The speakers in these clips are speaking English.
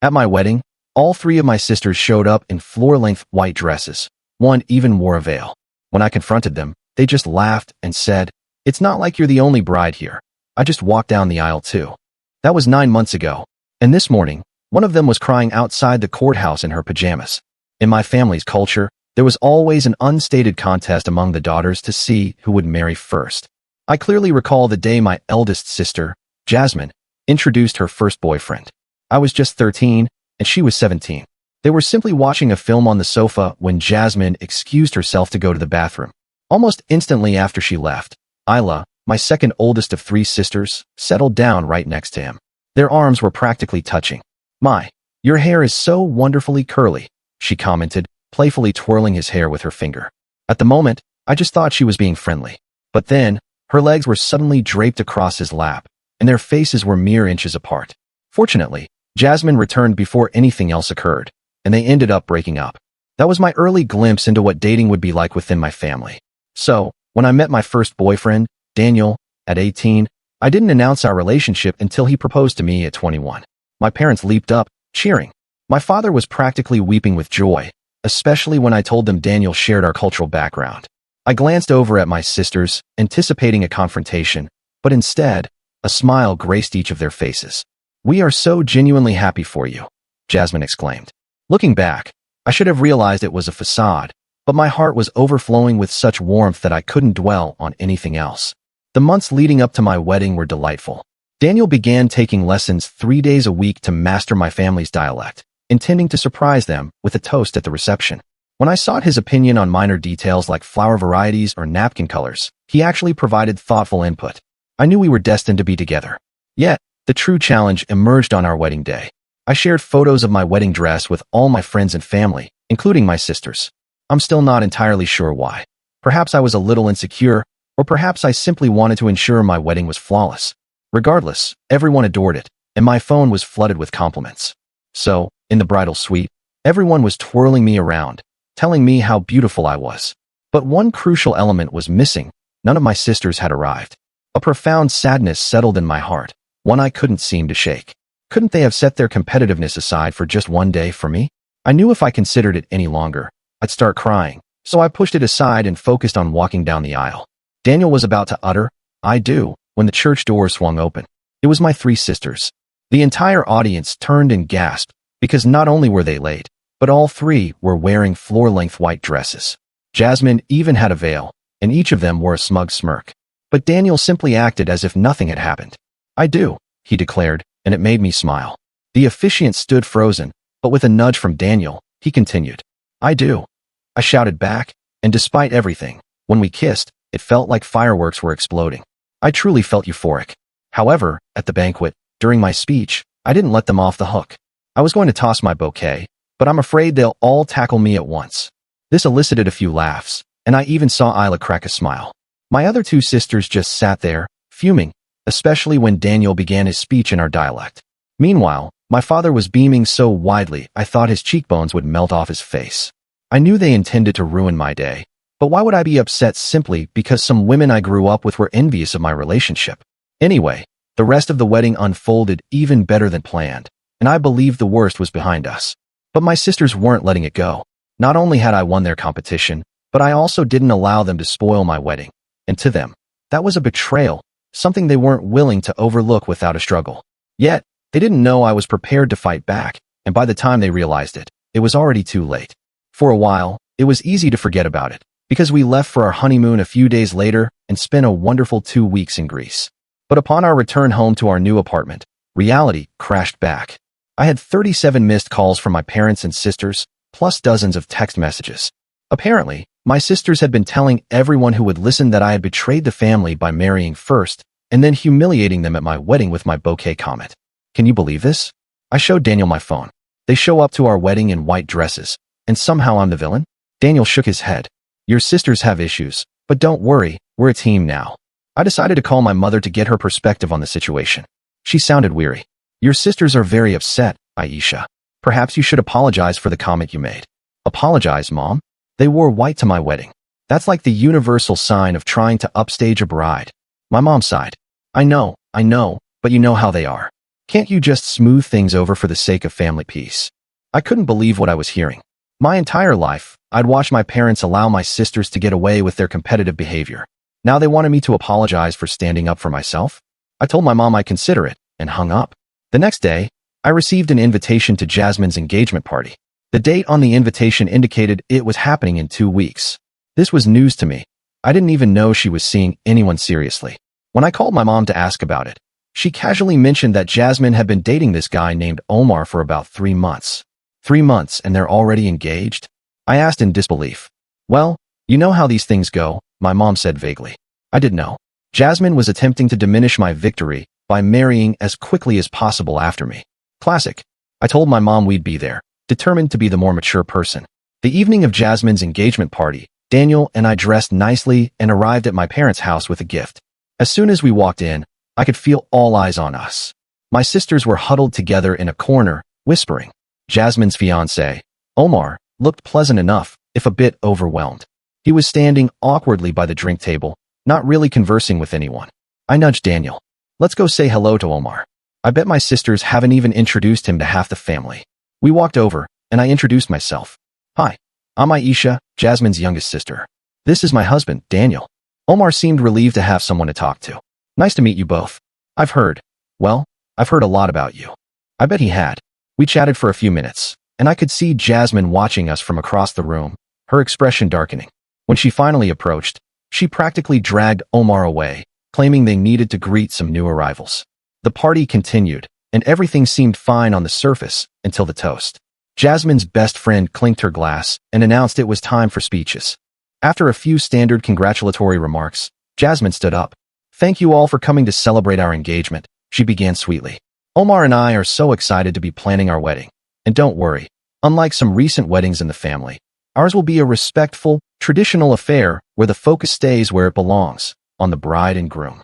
At my wedding, all three of my sisters showed up in floor-length white dresses. One even wore a veil. When I confronted them, they just laughed and said, "It's not like you're the only bride here. I just walked down the aisle too." That was 9 months ago. And this morning, one of them was crying outside the courthouse in her pajamas. In my family's culture, there was always an unstated contest among the daughters to see who would marry first. I clearly recall the day my eldest sister, Jasmine, introduced her first boyfriend. I was just 13, and she was 17. They were simply watching a film on the sofa when Jasmine excused herself to go to the bathroom. Almost instantly after she left, Isla, my second oldest of three sisters, settled down right next to him. Their arms were practically touching. Your hair is so wonderfully curly," she commented, playfully twirling his hair with her finger. At the moment, I just thought she was being friendly. But then, her legs were suddenly draped across his lap, and their faces were mere inches apart. Fortunately, Jasmine returned before anything else occurred, and they ended up breaking up. That was my early glimpse into what dating would be like within my family. So, when I met my first boyfriend, Daniel, at 18, I didn't announce our relationship until he proposed to me at 21. My parents leaped up, cheering. My father was practically weeping with joy, especially when I told them Daniel shared our cultural background. I glanced over at my sisters, anticipating a confrontation, but instead, a smile graced each of their faces. "We are so genuinely happy for you," Jasmine exclaimed. Looking back, I should have realized it was a facade, but my heart was overflowing with such warmth that I couldn't dwell on anything else. The months leading up to my wedding were delightful. Daniel began taking lessons 3 days a week to master my family's dialect, intending to surprise them with a toast at the reception. When I sought his opinion on minor details like flower varieties or napkin colors, he actually provided thoughtful input. I knew we were destined to be together. Yet, the true challenge emerged on our wedding day. I shared photos of my wedding dress with all my friends and family, including my sisters. I'm still not entirely sure why. Perhaps I was a little insecure, or perhaps I simply wanted to ensure my wedding was flawless. Regardless, everyone adored it, and my phone was flooded with compliments. So, in the bridal suite, everyone was twirling me around, telling me how beautiful I was. But one crucial element was missing. None of my sisters had arrived. A profound sadness settled in my heart, one I couldn't seem to shake. Couldn't they have set their competitiveness aside for just one day for me? I knew if I considered it any longer, I'd start crying, so I pushed it aside and focused on walking down the aisle. Daniel was about to utter, "I do," when the church doors swung open. It was my three sisters. The entire audience turned and gasped, because not only were they late, but all three were wearing floor-length white dresses. Jasmine even had a veil, and each of them wore a smug smirk. But Daniel simply acted as if nothing had happened. "I do," he declared, and it made me smile. The officiant stood frozen, but with a nudge from Daniel, he continued. "I do." I shouted back, and despite everything, when we kissed, it felt like fireworks were exploding. I truly felt euphoric. However, at the banquet, during my speech, I didn't let them off the hook. I was going to toss my bouquet, but I'm afraid they'll all tackle me at once. This elicited a few laughs, and I even saw Isla crack a smile. My other two sisters just sat there, fuming, especially when Daniel began his speech in our dialect. Meanwhile, my father was beaming so widely I thought his cheekbones would melt off his face. I knew they intended to ruin my day, but why would I be upset simply because some women I grew up with were envious of my relationship? Anyway, the rest of the wedding unfolded even better than planned, and I believed the worst was behind us. But my sisters weren't letting it go. Not only had I won their competition, but I also didn't allow them to spoil my wedding. And to them, that was a betrayal, something they weren't willing to overlook without a struggle. Yet, they didn't know I was prepared to fight back, and by the time they realized it, it was already too late. For a while, it was easy to forget about it, because we left for our honeymoon a few days later and spent a wonderful 2 weeks in Greece. But upon our return home to our new apartment, reality crashed back. I had 37 missed calls from my parents and sisters, plus dozens of text messages. Apparently, my sisters had been telling everyone who would listen that I had betrayed the family by marrying first, and then humiliating them at my wedding with my bouquet comment. Can you believe this? I showed Daniel my phone. They show up to our wedding in white dresses, and somehow I'm the villain? Daniel shook his head. Your sisters have issues, but don't worry, we're a team now. I decided to call my mother to get her perspective on the situation. She sounded weary. Your sisters are very upset, Aisha. Perhaps you should apologize for the comment you made. Apologize, Mom? They wore white to my wedding. That's like the universal sign of trying to upstage a bride. My mom sighed. I know, but you know how they are. Can't you just smooth things over for the sake of family peace? I couldn't believe what I was hearing. My entire life, I'd watched my parents allow my sisters to get away with their competitive behavior. Now they wanted me to apologize for standing up for myself? I told my mom I'd consider it, and hung up. The next day, I received an invitation to Jasmine's engagement party. The date on the invitation indicated it was happening in 2 weeks. This was news to me. I didn't even know she was seeing anyone seriously. When I called my mom to ask about it, she casually mentioned that Jasmine had been dating this guy named Omar for about 3 months. 3 months and they're already engaged? I asked in disbelief. Well, you know how these things go, my mom said vaguely. I didn't know. Jasmine was attempting to diminish my victory by marrying as quickly as possible after me. Classic. I told my mom we'd be there, determined to be the more mature person. The evening of Jasmine's engagement party, Daniel and I dressed nicely and arrived at my parents' house with a gift. As soon as we walked in, I could feel all eyes on us. My sisters were huddled together in a corner, whispering. Jasmine's fiancé, Omar, looked pleasant enough, if a bit overwhelmed. He was standing awkwardly by the drink table, not really conversing with anyone. I nudged Daniel. Let's go say hello to Omar. I bet my sisters haven't even introduced him to half the family. We walked over, and I introduced myself. Hi, I'm Aisha, Jasmine's youngest sister. This is my husband, Daniel. Omar seemed relieved to have someone to talk to. Nice to meet you both. I've heard a lot about you. I bet he had. We chatted for a few minutes, and I could see Jasmine watching us from across the room, her expression darkening. When she finally approached, she practically dragged Omar away, claiming they needed to greet some new arrivals. The party continued, and everything seemed fine on the surface until the toast. Jasmine's best friend clinked her glass and announced it was time for speeches. After a few standard congratulatory remarks, Jasmine stood up. Thank you all for coming to celebrate our engagement, she began sweetly. Omar and I are so excited to be planning our wedding. And don't worry, unlike some recent weddings in the family, ours will be a respectful, traditional affair where the focus stays where it belongs, on the bride and groom.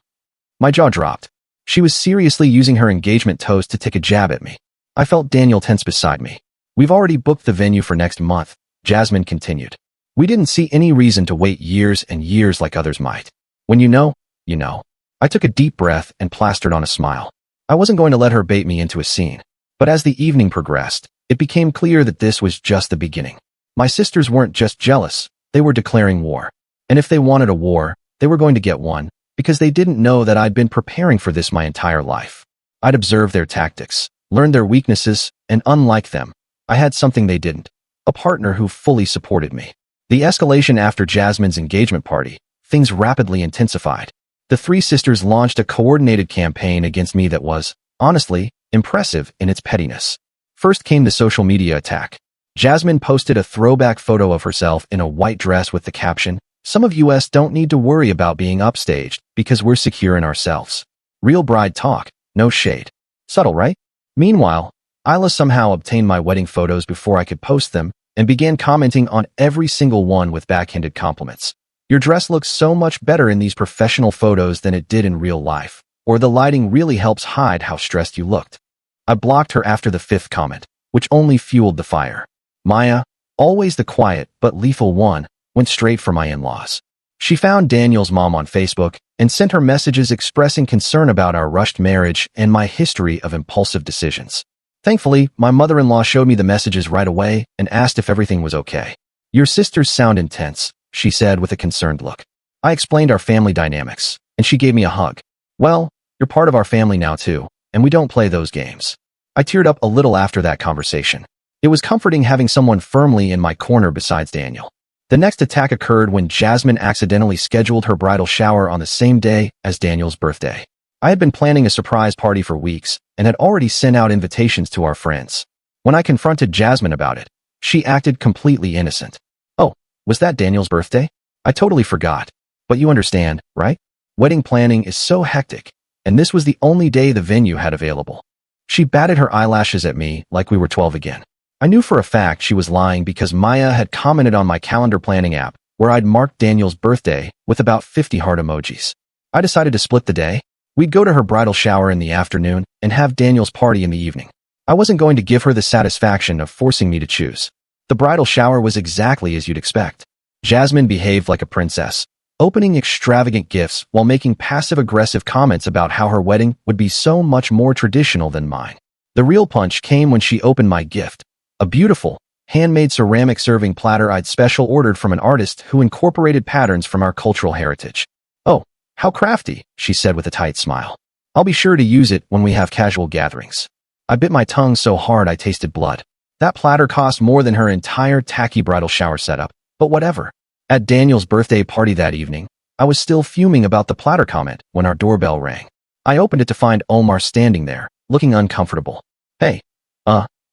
My jaw dropped. She was seriously using her engagement toast to take a jab at me. I felt Daniel tense beside me. We've already booked the venue for next month, Jasmine continued. We didn't see any reason to wait years and years like others might. When you know, you know. I took a deep breath and plastered on a smile. I wasn't going to let her bait me into a scene. But as the evening progressed, it became clear that this was just the beginning. My sisters weren't just jealous, they were declaring war. And if they wanted a war, they were going to get one, because they didn't know that I'd been preparing for this my entire life. I'd observed their tactics, learned their weaknesses, and unlike them, I had something they didn't. A partner who fully supported me. The escalation after Jasmine's engagement party, things rapidly intensified. The 3 sisters launched a coordinated campaign against me that was, honestly, impressive in its pettiness. First came the social media attack. Jasmine posted a throwback photo of herself in a white dress with the caption, "Some of us don't need to worry about being upstaged because we're secure in ourselves." Real bride talk, no shade. Subtle, right? Meanwhile, Isla somehow obtained my wedding photos before I could post them and began commenting on every single one with backhanded compliments. Your dress looks so much better in these professional photos than it did in real life, or the lighting really helps hide how stressed you looked. I blocked her after the 5th comment, which only fueled the fire. Maya, always the quiet but lethal one, went straight for my in-laws. She found Daniel's mom on Facebook and sent her messages expressing concern about our rushed marriage and my history of impulsive decisions. Thankfully, my mother-in-law showed me the messages right away and asked if everything was okay. Your sisters sound intense, she said with a concerned look. I explained our family dynamics, and she gave me a hug. Well, you're part of our family now too, and we don't play those games. I teared up a little after that conversation. It was comforting having someone firmly in my corner besides Daniel. The next attack occurred when Jasmine accidentally scheduled her bridal shower on the same day as Daniel's birthday. I had been planning a surprise party for weeks and had already sent out invitations to our friends. When I confronted Jasmine about it, she acted completely innocent. Oh, was that Daniel's birthday? I totally forgot. But you understand, right? Wedding planning is so hectic, and this was the only day the venue had available. She batted her eyelashes at me like we were 12 again. I knew for a fact she was lying because Maya had commented on my calendar planning app where I'd marked Daniel's birthday with about 50 heart emojis. I decided to split the day. We'd go to her bridal shower in the afternoon and have Daniel's party in the evening. I wasn't going to give her the satisfaction of forcing me to choose. The bridal shower was exactly as you'd expect. Jasmine behaved like a princess, opening extravagant gifts while making passive-aggressive comments about how her wedding would be so much more traditional than mine. The real punch came when she opened my gift, a beautiful, handmade ceramic serving platter I'd special ordered from an artist who incorporated patterns from our cultural heritage. "Oh, how crafty," she said with a tight smile. "I'll be sure to use it when we have casual gatherings." I bit my tongue so hard I tasted blood. That platter cost more than her entire tacky bridal shower setup, but whatever. At Daniel's birthday party that evening, I was still fuming about the platter comment when our doorbell rang. I opened it to find Omar standing there, looking uncomfortable. "Hey,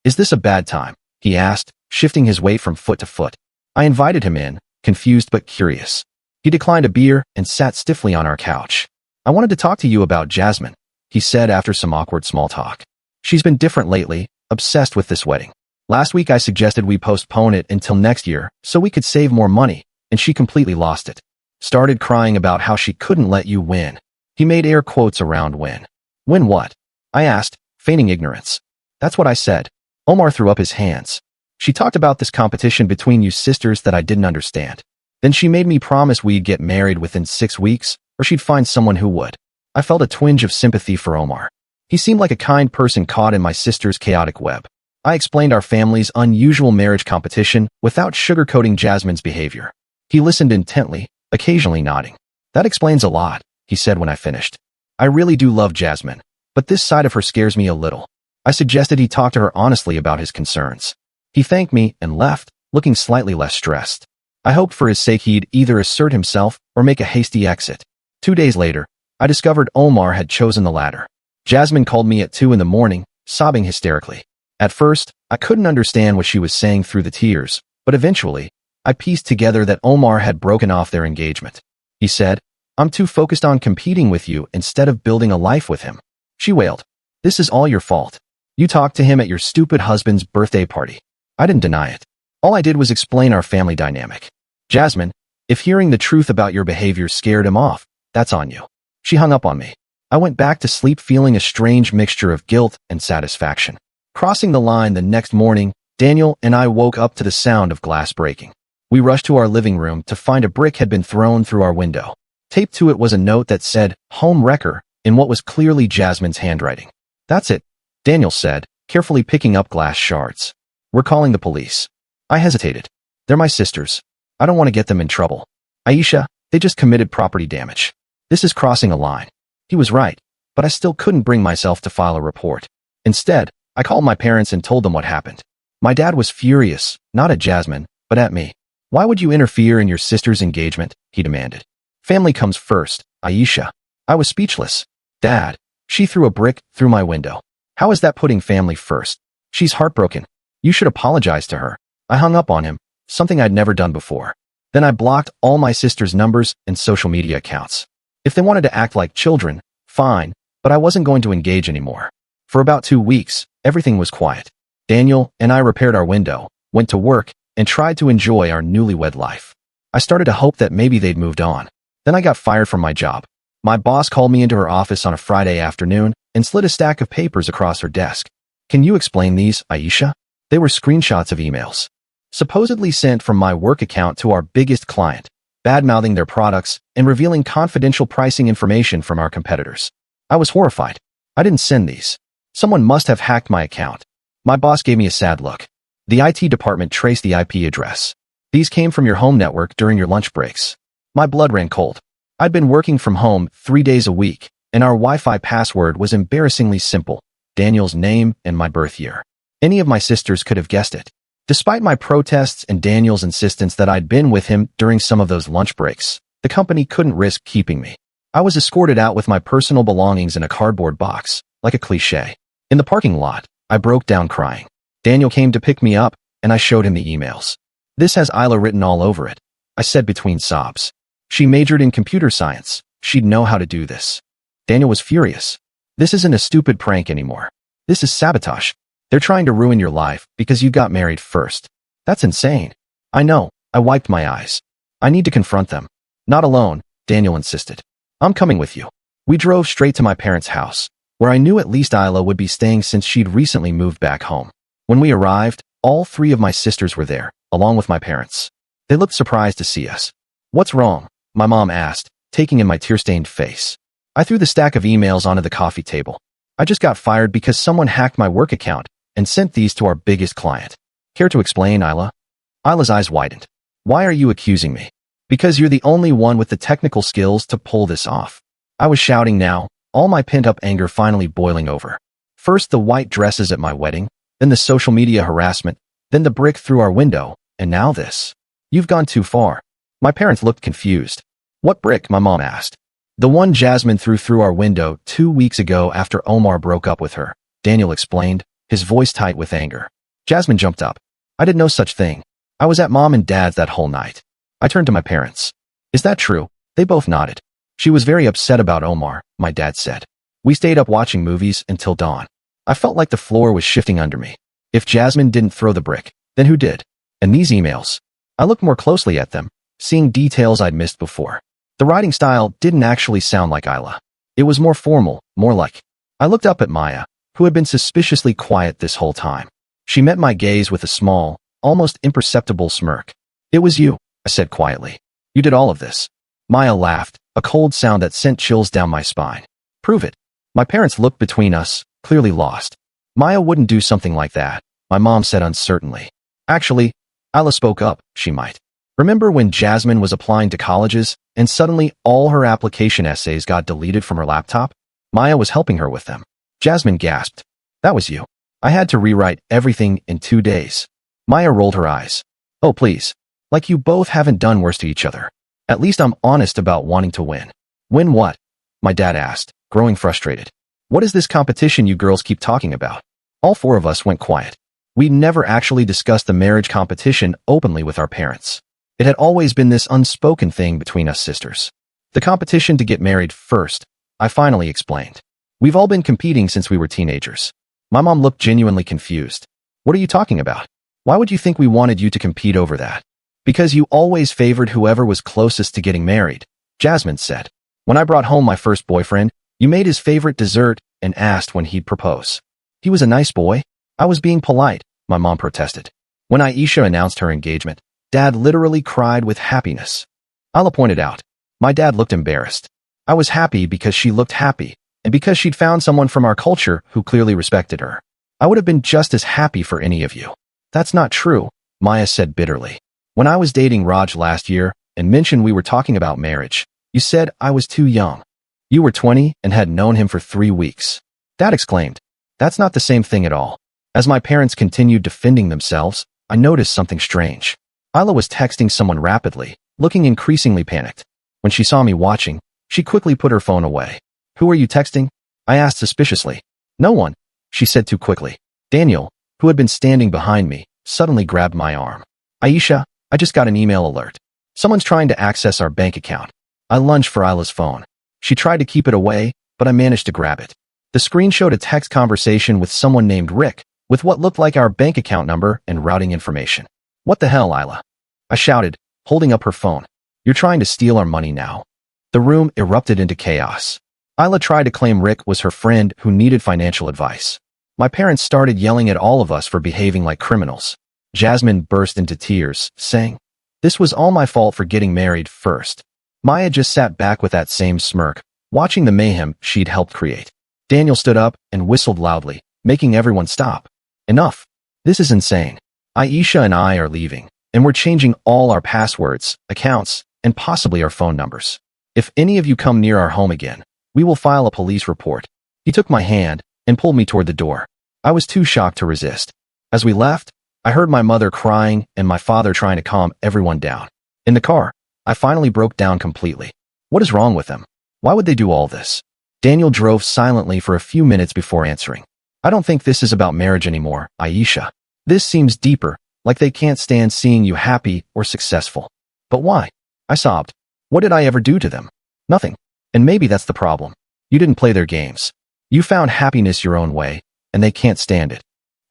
is this a bad time?" he asked, shifting his weight from foot to foot. I invited him in, confused but curious. He declined a beer and sat stiffly on our couch. "I wanted to talk to you about Jasmine," he said after some awkward small talk. "She's been different lately, obsessed with this wedding. Last week I suggested we postpone it until next year so we could save more money, and she completely lost it. Started crying about how she couldn't let you win." He made air quotes around win. "Win what?" I asked, feigning ignorance. "That's what I said." Omar threw up his hands. "She talked about this competition between you sisters that I didn't understand. Then she made me promise we'd get married within 6 weeks, or she'd find someone who would." I felt a twinge of sympathy for Omar. He seemed like a kind person caught in my sister's chaotic web. I explained our family's unusual marriage competition without sugarcoating Jasmine's behavior. He listened intently, occasionally nodding. "That explains a lot," he said when I finished. "I really do love Jasmine, but this side of her scares me a little." I suggested he talk to her honestly about his concerns. He thanked me and left, looking slightly less stressed. I hoped for his sake he'd either assert himself or make a hasty exit. 2 days later, I discovered Omar had chosen the latter. Jasmine called me at 2 in the morning, sobbing hysterically. At first, I couldn't understand what she was saying through the tears, but eventually, I pieced together that Omar had broken off their engagement. He said, "I'm too focused on competing with you instead of building a life with him." She wailed, "This is all your fault. You talked to him at your stupid husband's birthday party." I didn't deny it. All I did was explain our family dynamic. "Jasmine, if hearing the truth about your behavior scared him off, that's on you." She hung up on me. I went back to sleep feeling a strange mixture of guilt and satisfaction. Crossing the line the next morning, Daniel and I woke up to the sound of glass breaking. We rushed to our living room to find a brick had been thrown through our window. Taped to it was a note that said, "Home Wrecker," in what was clearly Jasmine's handwriting. "That's it," Daniel said, carefully picking up glass shards. "We're calling the police." I hesitated. "They're my sisters. I don't want to get them in trouble. Aisha, they just committed property damage. This is crossing a line." He was right, but I still couldn't bring myself to file a report. Instead, I called my parents and told them what happened. My dad was furious, not at Jasmine, but at me. "Why would you interfere in your sister's engagement?" he demanded. "Family comes first, Aisha." I was speechless. "Dad, she threw a brick through my window. How is that putting family first? She's heartbroken. You should apologize to her." I hung up on him, something I'd never done before. Then I blocked all my sister's numbers and social media accounts. If they wanted to act like children, fine, but I wasn't going to engage anymore. For about 2 weeks, everything was quiet. Daniel and I repaired our window, went to work, and tried to enjoy our newlywed life. I started to hope that maybe they'd moved on. Then I got fired from my job. My boss called me into her office on a Friday afternoon and slid a stack of papers across her desk. "Can you explain these, Aisha?" They were screenshots of emails, supposedly sent from my work account to our biggest client, bad-mouthing their products and revealing confidential pricing information from our competitors. I was horrified. I didn't send these. Someone must have hacked my account. My boss gave me a sad look. "The IT department traced the IP address. These came from your home network during your lunch breaks." My blood ran cold. I'd been working from home 3 days a week, and our Wi-Fi password was embarrassingly simple: Daniel's name and my birth year. Any of my sisters could have guessed it. Despite my protests and Daniel's insistence that I'd been with him during some of those lunch breaks, the company couldn't risk keeping me. I was escorted out with my personal belongings in a cardboard box, like a cliché. In the parking lot, I broke down crying. Daniel came to pick me up, and I showed him the emails. "This has Isla written all over it," I said between sobs. "She majored in computer science. She'd know how to do this." Daniel was furious. "This isn't a stupid prank anymore. This is sabotage. They're trying to ruin your life because you got married first. That's insane." "I know," I wiped my eyes. "I need to confront them." "Not alone," Daniel insisted. "I'm coming with you." We drove straight to my parents' house, where I knew at least Isla would be staying since she'd recently moved back home. When we arrived, all 3 of my sisters were there, along with my parents. They looked surprised to see us. "What's wrong?" My mom asked, taking in my tear-stained face. I threw the stack of emails onto the coffee table. I just got fired because someone hacked my work account and sent these to our biggest client. Care to explain, Isla? Isla's eyes widened. Why are you accusing me? Because you're the only one with the technical skills to pull this off. I was shouting now, all my pent-up anger finally boiling over. First the white dresses at my wedding, then the social media harassment, then the brick through our window, and now this. You've gone too far. My parents looked confused. What brick? My mom asked. The one Jasmine threw through our window 2 weeks ago after Omar broke up with her, Daniel explained, his voice tight with anger. Jasmine jumped up. I did no such thing. I was at Mom and Dad's that whole night. I turned to my parents. Is that true? They both nodded. She was very upset about Omar, my dad said. We stayed up watching movies until dawn. I felt like the floor was shifting under me. If Jasmine didn't throw the brick, then who did? And these emails? I looked more closely at them, seeing details I'd missed before. The writing style didn't actually sound like Isla. It was more formal, more like. I looked up at Maya, who had been suspiciously quiet this whole time. She met my gaze with a small, almost imperceptible smirk. It was you, I said quietly. You did all of this. Maya laughed, a cold sound that sent chills down my spine. Prove it. My parents looked between us, clearly lost. Maya wouldn't do something like that, my mom said uncertainly. Actually, Isla spoke up, she might. Remember when Jasmine was applying to colleges and suddenly all her application essays got deleted from her laptop? Maya was helping her with them. Jasmine gasped. That was you. I had to rewrite everything in 2 days. Maya rolled her eyes. Oh, please. Like you both haven't done worse to each other. At least I'm honest about wanting to win. Win what? My dad asked, growing frustrated. What is this competition you girls keep talking about? All 4 of us went quiet. We never actually discussed the marriage competition openly with our parents. It had always been this unspoken thing between us sisters. The competition to get married first, I finally explained. We've all been competing since we were teenagers. My mom looked genuinely confused. What are you talking about? Why would you think we wanted you to compete over that? Because you always favored whoever was closest to getting married, Jasmine said. When I brought home my first boyfriend, you made his favorite dessert and asked when he'd propose. He was a nice boy. I was being polite, my mom protested. When Aisha announced her engagement, Dad literally cried with happiness. Isla pointed out. My dad looked embarrassed. I was happy because she looked happy, and because she'd found someone from our culture who clearly respected her. I would have been just as happy for any of you. That's not true, Maya said bitterly. When I was dating Raj last year and mentioned we were talking about marriage, you said I was too young. You were 20 and had known him for 3 weeks. Dad exclaimed. That's not the same thing at all. As my parents continued defending themselves, I noticed something strange. Isla was texting someone rapidly, looking increasingly panicked. When she saw me watching, she quickly put her phone away. Who are you texting? I asked suspiciously. No one, she said too quickly. Daniel, who had been standing behind me, suddenly grabbed my arm. Aisha, I just got an email alert. Someone's trying to access our bank account. I lunged for Isla's phone. She tried to keep it away, but I managed to grab it. The screen showed a text conversation with someone named Rick, with what looked like our bank account number and routing information. What the hell, Isla? I shouted, holding up her phone. You're trying to steal our money now. The room erupted into chaos. Isla tried to claim Rick was her friend who needed financial advice. My parents started yelling at all of us for behaving like criminals. Jasmine burst into tears, saying, this was all my fault for getting married first. Maya just sat back with that same smirk, watching the mayhem she'd helped create. Daniel stood up and whistled loudly, making everyone stop. Enough. This is insane. Aisha and I are leaving, and we're changing all our passwords, accounts, and possibly our phone numbers. If any of you come near our home again, we will file a police report. He took my hand and pulled me toward the door. I was too shocked to resist. As we left, I heard my mother crying and my father trying to calm everyone down. In the car, I finally broke down completely. What is wrong with them? Why would they do all this? Daniel drove silently for a few minutes before answering. I don't think this is about marriage anymore, Aisha. This seems deeper, like they can't stand seeing you happy or successful. But why? I sobbed. What did I ever do to them? Nothing. And maybe that's the problem. You didn't play their games. You found happiness your own way, and they can't stand it.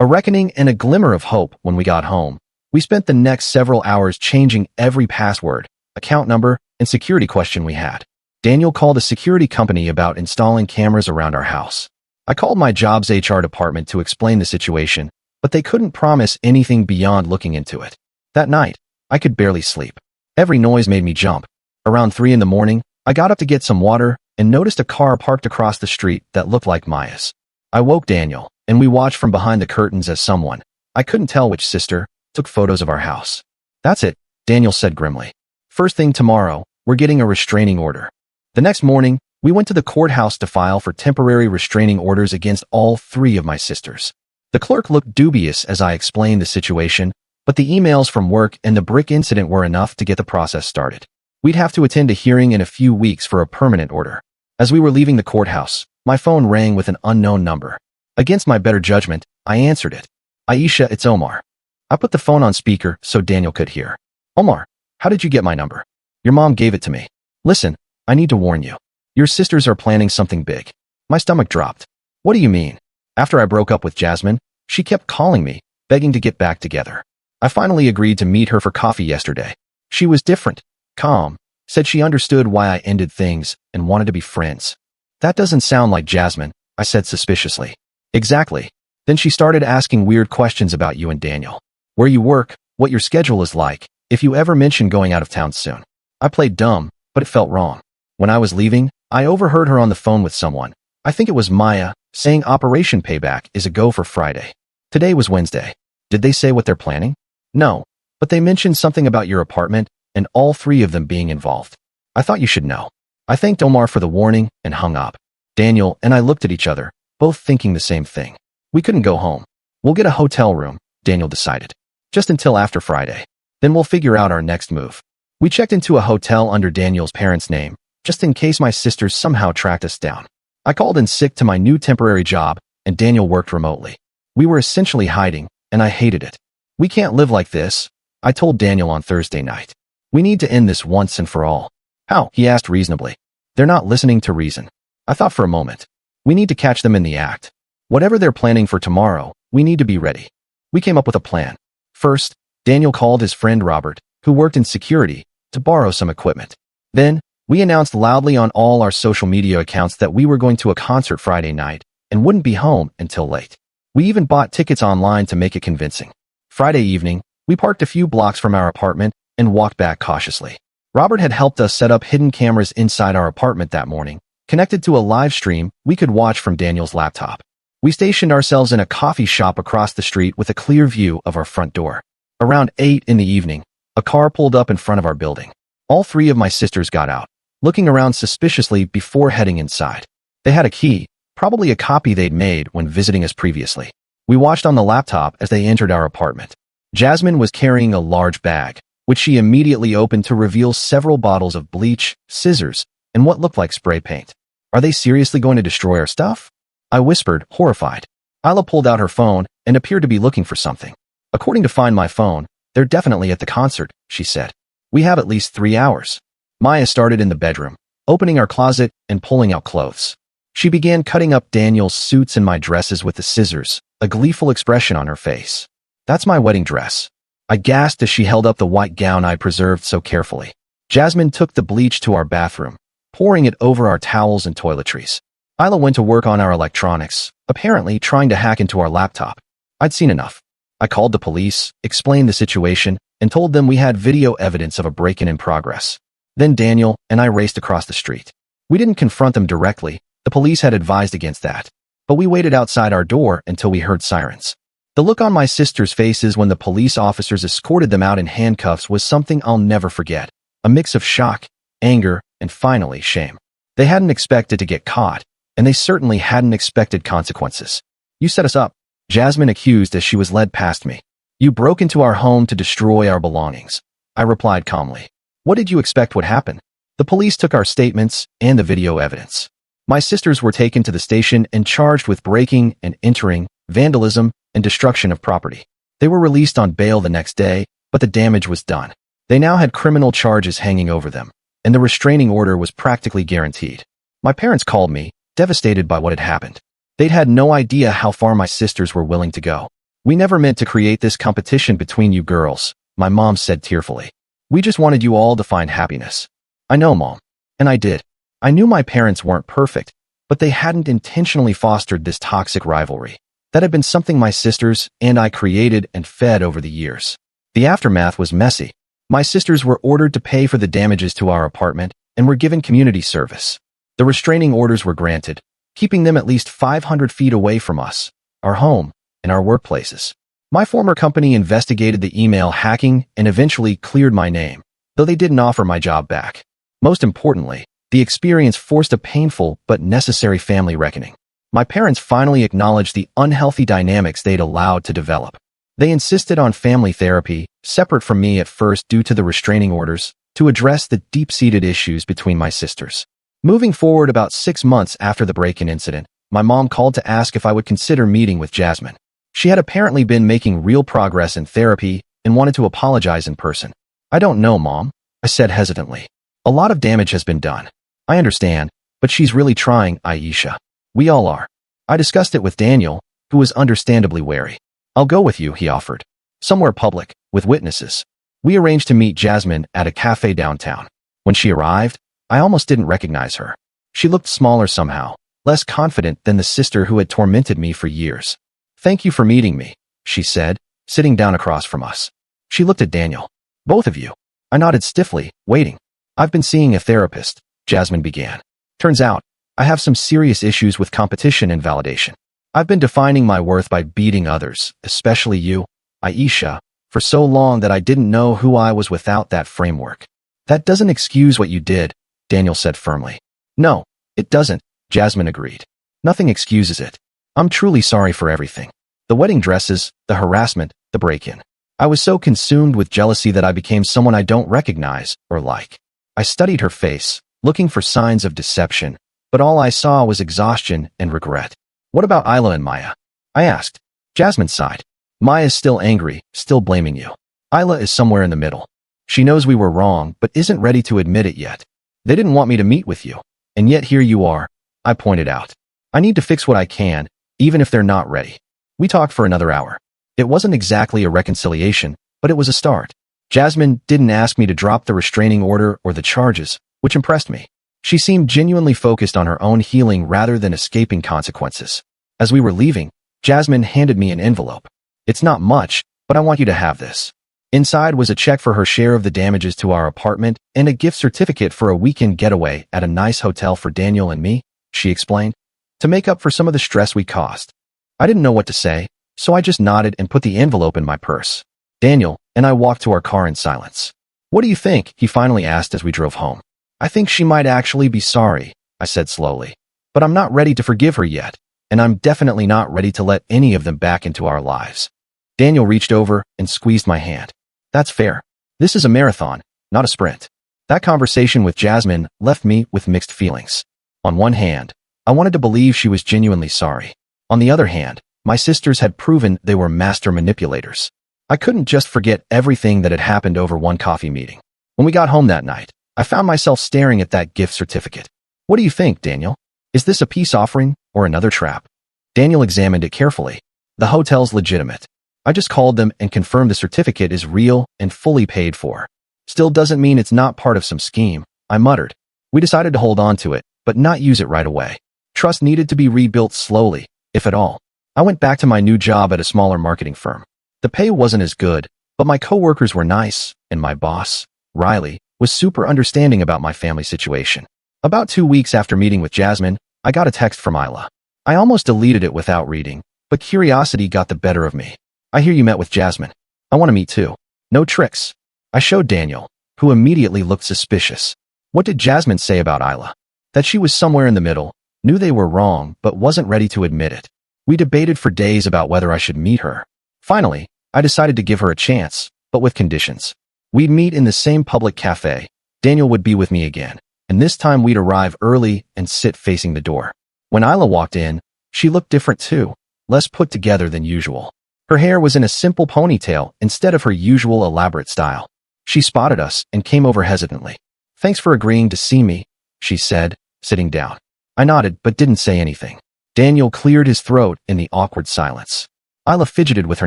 A reckoning and a glimmer of hope when we got home. We spent the next several hours changing every password, account number, and security question we had. Daniel called a security company about installing cameras around our house. I called my job's HR department to explain the situation, but they couldn't promise anything beyond looking into it. That night, I could barely sleep. Every noise made me jump. Around 3 in the morning, I got up to get some water and noticed a car parked across the street that looked like Maya's. I woke Daniel, and we watched from behind the curtains as someone, I couldn't tell which sister, took photos of our house. That's it, Daniel said grimly. First thing tomorrow, we're getting a restraining order. The next morning, we went to the courthouse to file for temporary restraining orders against all 3 of my sisters. The clerk looked dubious as I explained the situation, but the emails from work and the brick incident were enough to get the process started. We'd have to attend a hearing in a few weeks for a permanent order. As we were leaving the courthouse, my phone rang with an unknown number. Against my better judgment, I answered it. Aisha, it's Omar. I put the phone on speaker so Daniel could hear. Omar, how did you get my number? Your mom gave it to me. Listen, I need to warn you. Your sisters are planning something big. My stomach dropped. What do you mean? After I broke up with Jasmine, she kept calling me, begging to get back together. I finally agreed to meet her for coffee yesterday. She was different, calm, said she understood why I ended things and wanted to be friends. That doesn't sound like Jasmine, I said suspiciously. Exactly. Then she started asking weird questions about you and Daniel. Where you work, what your schedule is like, if you ever mention going out of town soon. I played dumb, but it felt wrong. When I was leaving, I overheard her on the phone with someone. I think it was Maya, saying Operation Payback is a go for Friday. Today was Wednesday. Did they say what they're planning? No, but they mentioned something about your apartment and all 3 of them being involved. I thought you should know. I thanked Omar for the warning and hung up. Daniel and I looked at each other, both thinking the same thing. We couldn't go home. We'll get a hotel room, Daniel decided. Just until after Friday. Then we'll figure out our next move. We checked into a hotel under Daniel's parents' name, just in case my sisters somehow tracked us down. I called in sick to my new temporary job, and Daniel worked remotely. We were essentially hiding, and I hated it. We can't live like this, I told Daniel on Thursday night. We need to end this once and for all. How? He asked reasonably. They're not listening to reason. I thought for a moment. We need to catch them in the act. Whatever they're planning for tomorrow, we need to be ready. We came up with a plan. First, Daniel called his friend Robert, who worked in security, to borrow some equipment. Then, we announced loudly on all our social media accounts that we were going to a concert Friday night and wouldn't be home until late. We even bought tickets online to make it convincing. Friday evening, we parked a few blocks from our apartment and walked back cautiously. Robert had helped us set up hidden cameras inside our apartment that morning, connected to a live stream we could watch from Daniel's laptop. We stationed ourselves in a coffee shop across the street with a clear view of our front door. Around 8 in the evening, a car pulled up in front of our building. All 3 of my sisters got out, looking around suspiciously before heading inside. They had a key, probably a copy they'd made when visiting us previously. We watched on the laptop as they entered our apartment. Jasmine was carrying a large bag, which she immediately opened to reveal several bottles of bleach, scissors, and what looked like spray paint. Are they seriously going to destroy our stuff? I whispered, horrified. Isla pulled out her phone and appeared to be looking for something. According to Find My Phone, they're definitely at the concert, she said. We have at least 3 hours. Maya started in the bedroom, opening our closet and pulling out clothes. She began cutting up Daniel's suits and my dresses with the scissors, a gleeful expression on her face. That's my wedding dress. I gasped as she held up the white gown I preserved so carefully. Jasmine took the bleach to our bathroom, pouring it over our towels and toiletries. Isla went to work on our electronics, apparently trying to hack into our laptop. I'd seen enough. I called the police, explained the situation, and told them we had video evidence of a break-in in progress. Then Daniel and I raced across the street. We didn't confront them directly. The police had advised against that. But we waited outside our door until we heard sirens. The look on my sisters' faces when the police officers escorted them out in handcuffs was something I'll never forget. A mix of shock, anger, and finally shame. They hadn't expected to get caught, and they certainly hadn't expected consequences. You set us up, Jasmine accused as she was led past me. You broke into our home to destroy our belongings. I replied calmly. What did you expect would happen? The police took our statements and the video evidence. My sisters were taken to the station and charged with breaking and entering, vandalism, and destruction of property. They were released on bail the next day, but the damage was done. They now had criminal charges hanging over them, and the restraining order was practically guaranteed. My parents called me, devastated by what had happened. They'd had no idea how far my sisters were willing to go. We never meant to create this competition between you girls, my mom said tearfully. We just wanted you all to find happiness. I know, Mom. And I did. I knew my parents weren't perfect, but they hadn't intentionally fostered this toxic rivalry. That had been something my sisters and I created and fed over the years. The aftermath was messy. My sisters were ordered to pay for the damages to our apartment and were given community service. The restraining orders were granted, keeping them at least 500 feet away from us, our home, and our workplaces. My former company investigated the email hacking and eventually cleared my name, though they didn't offer my job back. Most importantly, the experience forced a painful but necessary family reckoning. My parents finally acknowledged the unhealthy dynamics they'd allowed to develop. They insisted on family therapy, separate from me at first due to the restraining orders, to address the deep-seated issues between my sisters. Moving forward about 6 months after the break-in incident, my mom called to ask if I would consider meeting with Jasmine. She had apparently been making real progress in therapy and wanted to apologize in person. I don't know, Mom, I said hesitantly. A lot of damage has been done. I understand, but she's really trying, Aisha. We all are. I discussed it with Daniel, who was understandably wary. I'll go with you, he offered. Somewhere public, with witnesses. We arranged to meet Jasmine at a cafe downtown. When she arrived, I almost didn't recognize her. She looked smaller somehow, less confident than the sister who had tormented me for years. Thank you for meeting me, she said, sitting down across from us. She looked at Daniel. Both of you. I nodded stiffly, waiting. I've been seeing a therapist, Jasmine began. Turns out, I have some serious issues with competition and validation. I've been defining my worth by beating others, especially you, Aisha, for so long that I didn't know who I was without that framework. That doesn't excuse what you did, Daniel said firmly. No, it doesn't, Jasmine agreed. Nothing excuses it. I'm truly sorry for everything. The wedding dresses, the harassment, the break-in. I was so consumed with jealousy that I became someone I don't recognize or like. I studied her face, looking for signs of deception, but all I saw was exhaustion and regret. What about Isla and Maya? I asked. Jasmine sighed. Maya's still angry, still blaming you. Isla is somewhere in the middle. She knows we were wrong, but isn't ready to admit it yet. They didn't want me to meet with you, and yet here you are, I pointed out. I need to fix what I can, even if they're not ready. We talked for another hour. It wasn't exactly a reconciliation, but it was a start. Jasmine didn't ask me to drop the restraining order or the charges, which impressed me. She seemed genuinely focused on her own healing rather than escaping consequences. As we were leaving, Jasmine handed me an envelope. It's not much, but I want you to have this. Inside was a check for her share of the damages to our apartment and a gift certificate for a weekend getaway at a nice hotel for Daniel and me, she explained, to make up for some of the stress we caused. I didn't know what to say, so I just nodded and put the envelope in my purse. Daniel and I walked to our car in silence. What do you think? He finally asked as we drove home. I think she might actually be sorry, I said slowly. But I'm not ready to forgive her yet, and I'm definitely not ready to let any of them back into our lives. Daniel reached over and squeezed my hand. That's fair. This is a marathon, not a sprint. That conversation with Jasmine left me with mixed feelings. On one hand, I wanted to believe she was genuinely sorry. On the other hand, my sisters had proven they were master manipulators. I couldn't just forget everything that had happened over one coffee meeting. When we got home that night, I found myself staring at that gift certificate. What do you think, Daniel? Is this a peace offering or another trap? Daniel examined it carefully. The hotel's legitimate. I just called them and confirmed the certificate is real and fully paid for. Still doesn't mean it's not part of some scheme, I muttered. We decided to hold on to it, but not use it right away. Trust needed to be rebuilt slowly, if at all. I went back to my new job at a smaller marketing firm. The pay wasn't as good, but my coworkers were nice, and my boss, Riley, was super understanding about my family situation. About 2 weeks after meeting with Jasmine, I got a text from Isla. I almost deleted it without reading, but curiosity got the better of me. I hear you met with Jasmine. I want to meet too. No tricks. I showed Daniel, who immediately looked suspicious. What did Jasmine say about Isla? That she was somewhere in the middle, knew they were wrong, but wasn't ready to admit it. We debated for days about whether I should meet her. Finally, I decided to give her a chance, but with conditions. We'd meet in the same public cafe. Daniel would be with me again, and this time we'd arrive early and sit facing the door. When Isla walked in, she looked different too, less put together than usual. Her hair was in a simple ponytail instead of her usual elaborate style. She spotted us and came over hesitantly. Thanks for agreeing to see me, she said, sitting down. I nodded but didn't say anything. Daniel cleared his throat in the awkward silence. Isla fidgeted with her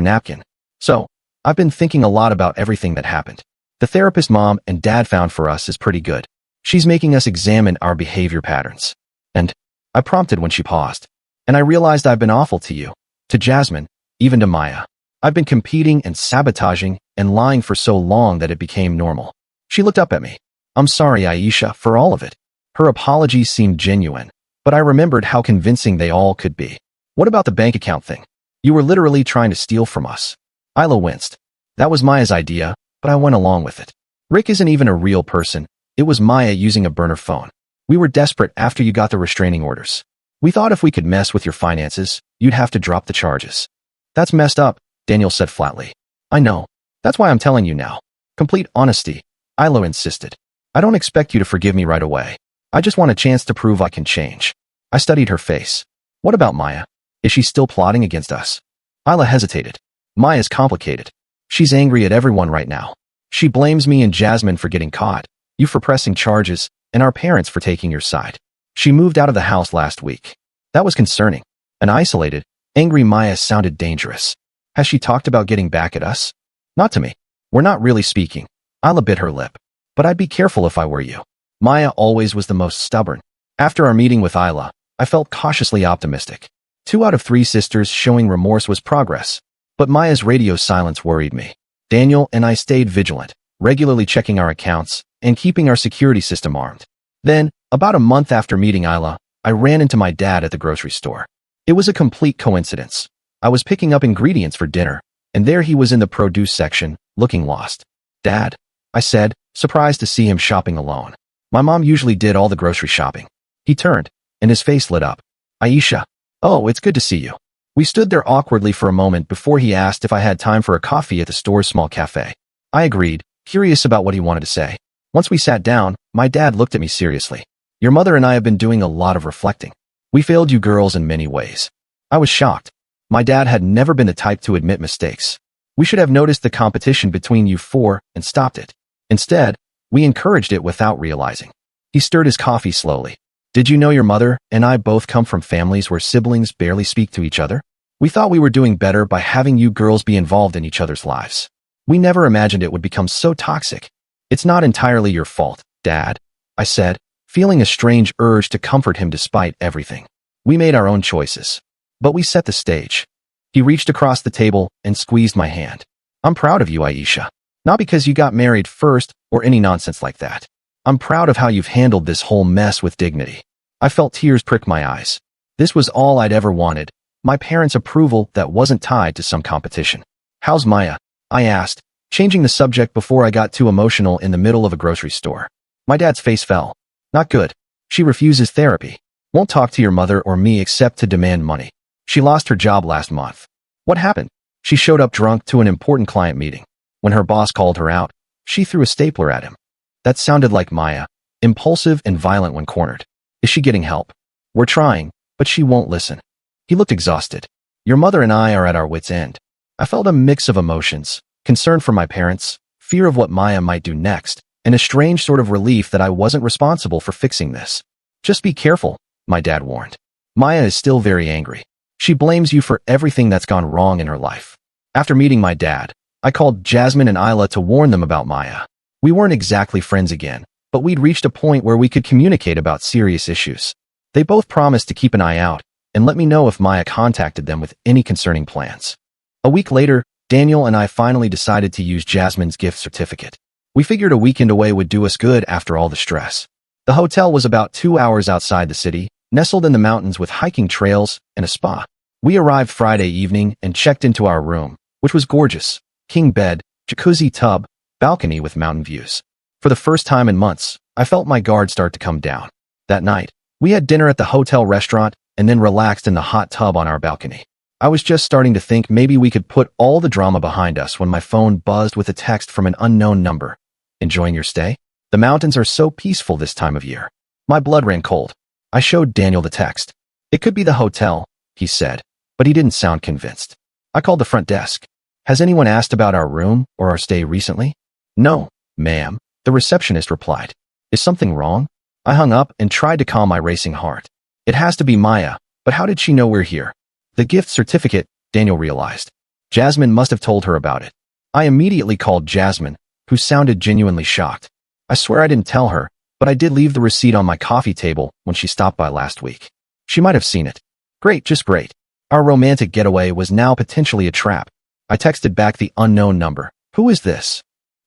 napkin. So, I've been thinking a lot about everything that happened. The therapist Mom and Dad found for us is pretty good. She's making us examine our behavior patterns. And, I prompted when she paused. And I realized I've been awful to you, to Jasmine, even to Maya. I've been competing and sabotaging and lying for so long that it became normal. She looked up at me. I'm sorry, Aisha, for all of it. Her apologies seemed genuine, but I remembered how convincing they all could be. What about the bank account thing? You were literally trying to steal from us. Isla winced. That was Maya's idea, but I went along with it. Rick isn't even a real person. It was Maya using a burner phone. We were desperate after you got the restraining orders. We thought if we could mess with your finances, you'd have to drop the charges. That's messed up, Daniel said flatly. I know. That's why I'm telling you now. Complete honesty, Isla insisted. I don't expect you to forgive me right away. I just want a chance to prove I can change. I studied her face. What about Maya? Is she still plotting against us? Isla hesitated. Maya's complicated. She's angry at everyone right now. She blames me and Jasmine for getting caught, you for pressing charges, and our parents for taking your side. She moved out of the house last week. That was concerning. And isolated, angry Maya sounded dangerous. Has she talked about getting back at us? Not to me. We're not really speaking. Isla bit her lip. But I'd be careful if I were you. Maya always was the most stubborn. After our meeting with Isla, I felt cautiously optimistic. 2 out of 3 sisters showing remorse was progress. But Maya's radio silence worried me. Daniel and I stayed vigilant, regularly checking our accounts and keeping our security system armed. Then, about a month after meeting Isla, I ran into my dad at the grocery store. It was a complete coincidence. I was picking up ingredients for dinner, and there he was in the produce section, looking lost. Dad, I said, surprised to see him shopping alone. My mom usually did all the grocery shopping. He turned, and his face lit up. Aisha. Oh, it's good to see you. We stood there awkwardly for a moment before he asked if I had time for a coffee at the store's small cafe. I agreed, curious about what he wanted to say. Once we sat down, my dad looked at me seriously. Your mother and I have been doing a lot of reflecting. We failed you girls in many ways. I was shocked. My dad had never been the type to admit mistakes. We should have noticed the competition between you 4 and stopped it. Instead, we encouraged it without realizing. He stirred his coffee slowly. Did you know your mother and I both come from families where siblings barely speak to each other? We thought we were doing better by having you girls be involved in each other's lives. We never imagined it would become so toxic. It's not entirely your fault, Dad, I said, feeling a strange urge to comfort him despite everything. We made our own choices. But we set the stage. He reached across the table and squeezed my hand. I'm proud of you, Aisha. Not because you got married first or any nonsense like that. I'm proud of how you've handled this whole mess with dignity. I felt tears prick my eyes. This was all I'd ever wanted. My parents' approval that wasn't tied to some competition. How's Maya? I asked, changing the subject before I got too emotional in the middle of a grocery store. My dad's face fell. Not good. She refuses therapy. Won't talk to your mother or me except to demand money. She lost her job last month. What happened? She showed up drunk to an important client meeting. When her boss called her out, she threw a stapler at him. That sounded like Maya, impulsive and violent when cornered. Is she getting help? We're trying, but she won't listen. He looked exhausted. Your mother and I are at our wits' end. I felt a mix of emotions, concern for my parents, fear of what Maya might do next, and a strange sort of relief that I wasn't responsible for fixing this. Just be careful, my dad warned. Maya is still very angry. She blames you for everything that's gone wrong in her life. After meeting my dad, I called Jasmine and Isla to warn them about Maya. We weren't exactly friends again, but we'd reached a point where we could communicate about serious issues. They both promised to keep an eye out and let me know if Maya contacted them with any concerning plans. A week later, Daniel and I finally decided to use Jasmine's gift certificate. We figured a weekend away would do us good after all the stress. The hotel was about 2 hours outside the city, nestled in the mountains with hiking trails and a spa. We arrived Friday evening and checked into our room, which was gorgeous. King bed, jacuzzi tub, balcony with mountain views. For the first time in months, I felt my guard start to come down. That night, we had dinner at the hotel restaurant and then relaxed in the hot tub on our balcony. I was just starting to think maybe we could put all the drama behind us when my phone buzzed with a text from an unknown number. Enjoying your stay? The mountains are so peaceful this time of year. My blood ran cold. I showed Daniel the text. It could be the hotel, he said, but he didn't sound convinced. I called the front desk. Has anyone asked about our room or our stay recently? No, ma'am, the receptionist replied. Is something wrong? I hung up and tried to calm my racing heart. It has to be Maya, but how did she know we're here? The gift certificate, Daniel realized. Jasmine must have told her about it. I immediately called Jasmine, who sounded genuinely shocked. I swear I didn't tell her, but I did leave the receipt on my coffee table when she stopped by last week. She might have seen it. Great, just great. Our romantic getaway was now potentially a trap. I texted back the unknown number, Who is this?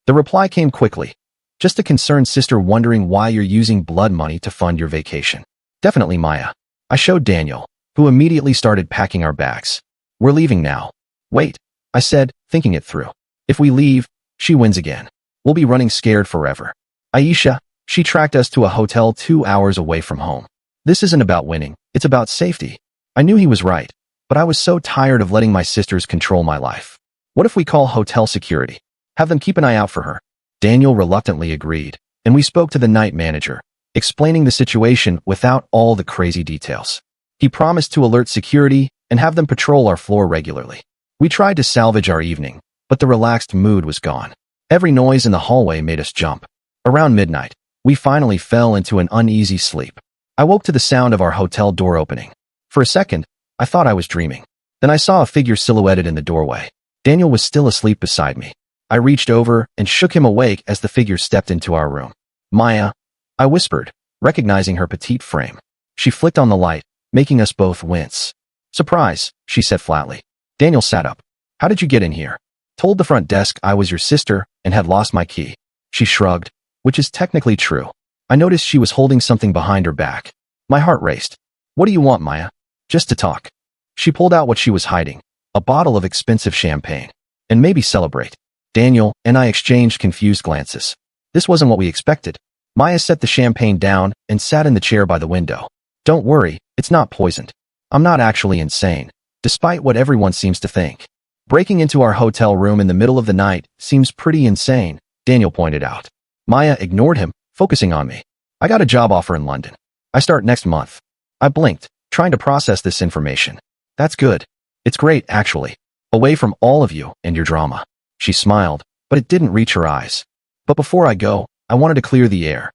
The reply came quickly. Just a concerned sister wondering why you're using blood money to fund your vacation. Definitely Maya. I showed Daniel, who immediately started packing our bags. We're leaving now. Wait, I said, thinking it through. If we leave, she wins again. We'll be running scared forever. Aisha, she tracked us to a hotel 2 hours away from home. This isn't about winning, it's about safety. I knew he was right, but I was so tired of letting my sisters control my life. What if we call hotel security? Have them keep an eye out for her. Daniel reluctantly agreed, and we spoke to the night manager, explaining the situation without all the crazy details. He promised to alert security and have them patrol our floor regularly. We tried to salvage our evening, but the relaxed mood was gone. Every noise in the hallway made us jump. Around midnight, we finally fell into an uneasy sleep. I woke to the sound of our hotel door opening. For a second, I thought I was dreaming. Then I saw a figure silhouetted in the doorway. Daniel was still asleep beside me. I reached over and shook him awake as the figure stepped into our room. Maya, I whispered, recognizing her petite frame. She flicked on the light, making us both wince. Surprise, she said flatly. Daniel sat up. How did you get in here? Told the front desk I was your sister and had lost my key. She shrugged, which is technically true. I noticed she was holding something behind her back. My heart raced. What do you want, Maya? Just to talk. She pulled out what she was hiding, a bottle of expensive champagne. And maybe celebrate. Daniel and I exchanged confused glances. This wasn't what we expected. Maya set the champagne down and sat in the chair by the window. Don't worry, it's not poisoned. I'm not actually insane, despite what everyone seems to think. Breaking into our hotel room in the middle of the night seems pretty insane, Daniel pointed out. Maya ignored him, focusing on me. I got a job offer in London. I start next month. I blinked, trying to process this information. That's good. It's great, actually. Away from all of you and your drama. She smiled, but it didn't reach her eyes. But before I go, I wanted to clear the air.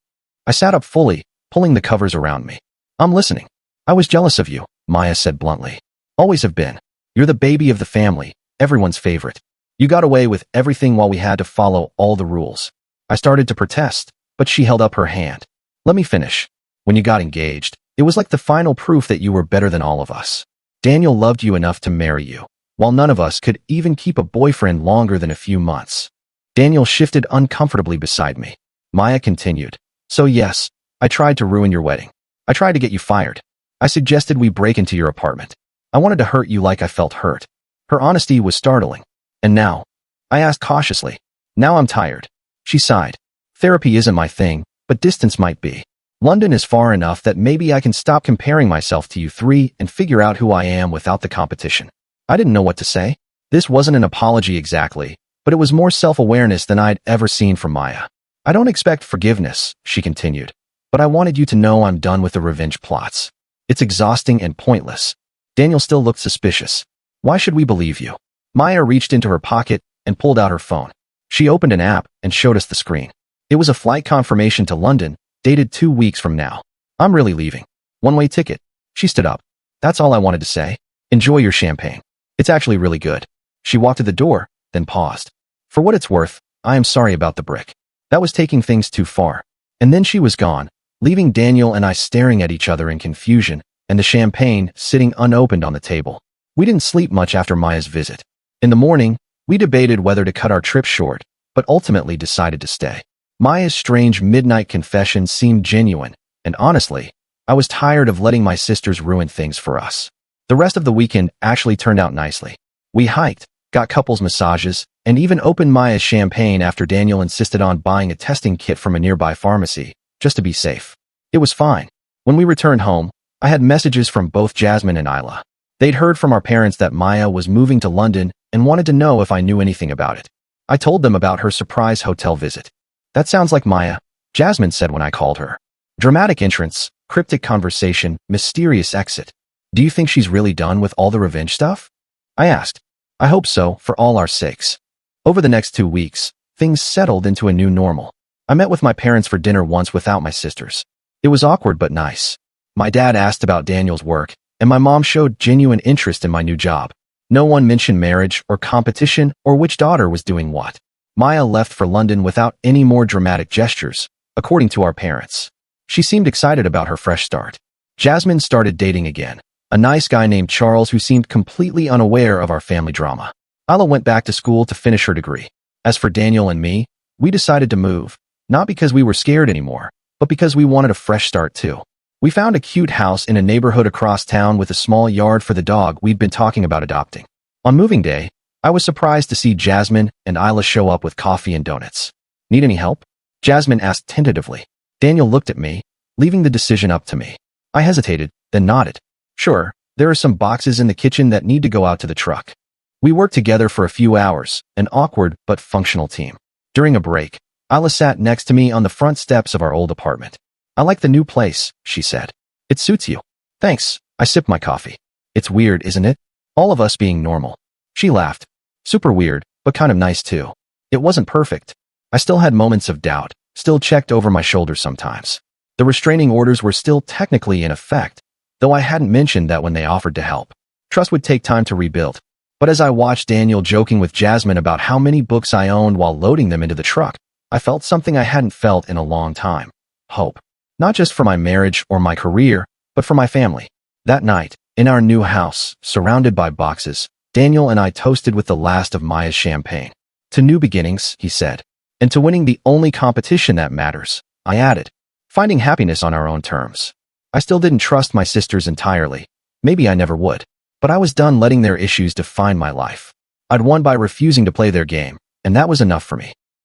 I sat up fully, pulling the covers around me. I'm listening. I was jealous of you, Maya said bluntly. Always have been. You're the baby of the family, everyone's favorite. You got away with everything while we had to follow all the rules. I started to protest, but she held up her hand. Let me finish. When you got engaged, it was like the final proof that you were better than all of us. Daniel loved you enough to marry you, while none of us could even keep a boyfriend longer than a few months. Daniel shifted uncomfortably beside me. Maya continued. So yes, I tried to ruin your wedding. I tried to get you fired. I suggested we break into your apartment. I wanted to hurt you like I felt hurt. Her honesty was startling. And now? I asked cautiously. Now I'm tired. She sighed. Therapy isn't my thing, but distance might be. London is far enough that maybe I can stop comparing myself to you three and figure out who I am without the competition. I didn't know what to say. This wasn't an apology exactly, but it was more self-awareness than I'd ever seen from Maya. I don't expect forgiveness, she continued, but I wanted you to know I'm done with the revenge plots. It's exhausting and pointless. Daniel still looked suspicious. Why should we believe you? Maya reached into her pocket and pulled out her phone. She opened an app and showed us the screen. It was a flight confirmation to London, dated 2 weeks from now. I'm really leaving. One-way ticket. She stood up. That's all I wanted to say. Enjoy your champagne. It's actually really good. She walked to the door, then paused. For what it's worth, I am sorry about the brick. That was taking things too far. And then she was gone, leaving Daniel and I staring at each other in confusion, and the champagne sitting unopened on the table. We didn't sleep much after Maya's visit. In the morning, we debated whether to cut our trip short, but ultimately decided to stay. Maya's strange midnight confession seemed genuine, and honestly, I was tired of letting my sisters ruin things for us. The rest of the weekend actually turned out nicely. We hiked, got couples massages, and even opened Maya's champagne after Daniel insisted on buying a testing kit from a nearby pharmacy, just to be safe. It was fine. When we returned home, I had messages from both Jasmine and Isla. They'd heard from our parents that Maya was moving to London and wanted to know if I knew anything about it. I told them about her surprise hotel visit. That sounds like Maya, Jasmine said when I called her. Dramatic entrance, cryptic conversation, mysterious exit. Do you think she's really done with all the revenge stuff? I asked. I hope so, for all our sakes. Over the next 2 weeks, things settled into a new normal. I met with my parents for dinner once without my sisters. It was awkward but nice. My dad asked about Daniel's work, and my mom showed genuine interest in my new job. No one mentioned marriage or competition or which daughter was doing what. Maya left for London without any more dramatic gestures, according to our parents. She seemed excited about her fresh start. Jasmine started dating again, a nice guy named Charles who seemed completely unaware of our family drama. Isla went back to school to finish her degree. As for Daniel and me, we decided to move, not because we were scared anymore, but because we wanted a fresh start too. We found a cute house in a neighborhood across town with a small yard for the dog we'd been talking about adopting. On moving day, I was surprised to see Jasmine and Isla show up with coffee and donuts. Need any help? Jasmine asked tentatively. Daniel looked at me, leaving the decision up to me. I hesitated, then nodded. Sure, there are some boxes in the kitchen that need to go out to the truck. We worked together for a few hours, an awkward but functional team. During a break, Isla sat next to me on the front steps of our old apartment. I like the new place, she said. It suits you. Thanks, I sipped my coffee. It's weird, isn't it? All of us being normal. She laughed. Super weird, but kind of nice too. It wasn't perfect. I still had moments of doubt, still checked over my shoulder sometimes. The restraining orders were still technically in effect, though I hadn't mentioned that when they offered to help. Trust would take time to rebuild. But as I watched Daniel joking with Jasmine about how many books I owned while loading them into the truck, I felt something I hadn't felt in a long time. Hope. Not just for my marriage or my career, but for my family. That night, in our new house, surrounded by boxes, Daniel and I toasted with the last of Maya's champagne. To new beginnings, he said. And to winning the only competition that matters, I added. Finding happiness on our own terms. I still didn't trust my sisters entirely. Maybe I never would. But I was done letting their issues define my life. I'd won by refusing to play their game, and that was enough for me.